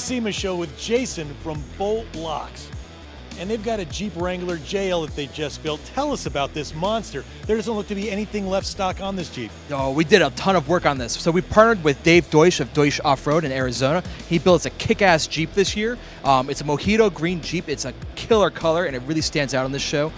SEMA show with Jason from Bolt Locks. And they've got a Jeep Wrangler JL that they just built. Tell us about this monster. There doesn't look to be anything left stock on this Jeep. Oh, we did a ton of work on this. So we partnered with Doetsch of Doetsch Off-Road in Arizona. He builds a kick-ass Jeep this year. It's a Mojito green Jeep. It's a killer color, and it really stands out on this show.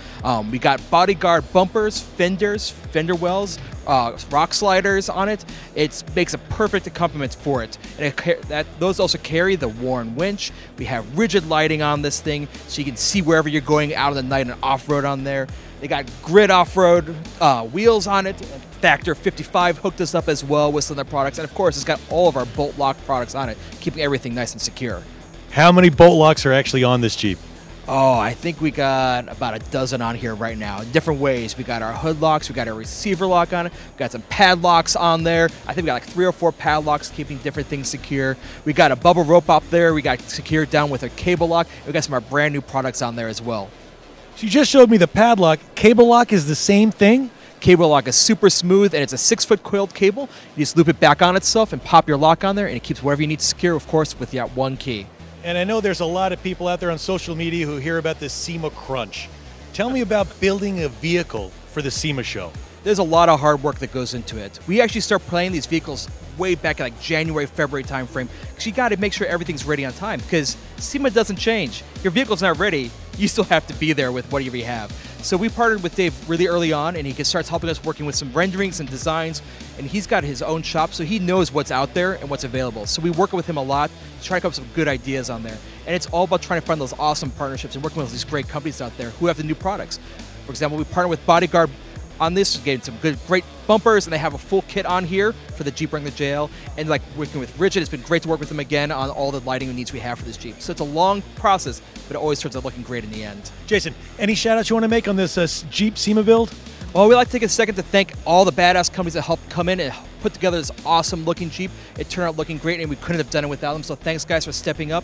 We got bodyguard bumpers, fenders, fender wells, rock sliders on it. It makes a perfect accompaniment for it. And those also carry the Warren winch. We have rigid lighting on this thing, so you can see wherever you're going out in the night and off-road on there. They got grid off-road wheels on it. Factor 55 hooked us up as well with some of their products. And of course, it's got all of our Bolt Lock products on it, keeping everything nice and secure. How many Bolt Locks are actually on this Jeep? Oh, I think we got about a dozen on here right now, in different ways. We got our hood locks, we got our receiver lock on it, we got some padlocks on there. I think we got like 3 or 4 padlocks keeping different things secure. We got a bubble rope up there, we got secured down with a cable lock, and we got some of our brand new products on there as well. She just showed me the padlock. Cable lock is the same thing? Cable lock is super smooth, and it's a 6-foot coiled cable. You just loop it back on itself and pop your lock on there, and it keeps whatever you need to secure, of course, with that one key. And I know there's a lot of people out there on social media who hear about this SEMA crunch. Tell me about building a vehicle for the SEMA show. There's a lot of hard work that goes into it. We actually start playing these vehicles way back in like January, February timeframe, because you got to make sure everything's ready on time, because SEMA doesn't change. Your vehicle's not ready, you still have to be there with whatever you have. So we partnered with Dave really early on, and he starts helping us working with some renderings and designs, and he's got his own shop, so he knows what's out there and what's available. So we work with him a lot to try to come up with some good ideas on there. And it's all about trying to find those awesome partnerships and working with these great companies out there who have the new products. For example, we partnered with Bodyguard on this, getting some great bumpers, and they have a full kit on here for the Jeep Wrangler JL. And like working with Rigid, it's been great to work with them again on all the lighting needs we have for this Jeep. So it's a long process, but it always turns out looking great in the end. Jason, any shout outs you want to make on this Jeep SEMA build? Well, we'd like to take a second to thank all the badass companies that helped come in and put together this awesome looking Jeep. It turned out looking great, and we couldn't have done it without them. So thanks guys for stepping up,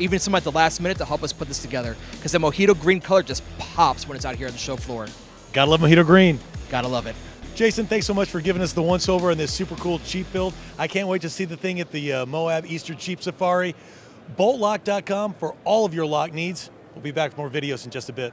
even some at the last minute, to help us put this together. Because the Mojito green color just pops when it's out here on the show floor. Gotta love Mojito green. Gotta love it. Jason, thanks so much for giving us the once-over on this super cool Jeep build. I can't wait to see the thing at the Moab Easter Jeep Safari. BoltLock.com for all of your lock needs. We'll be back with more videos in just a bit.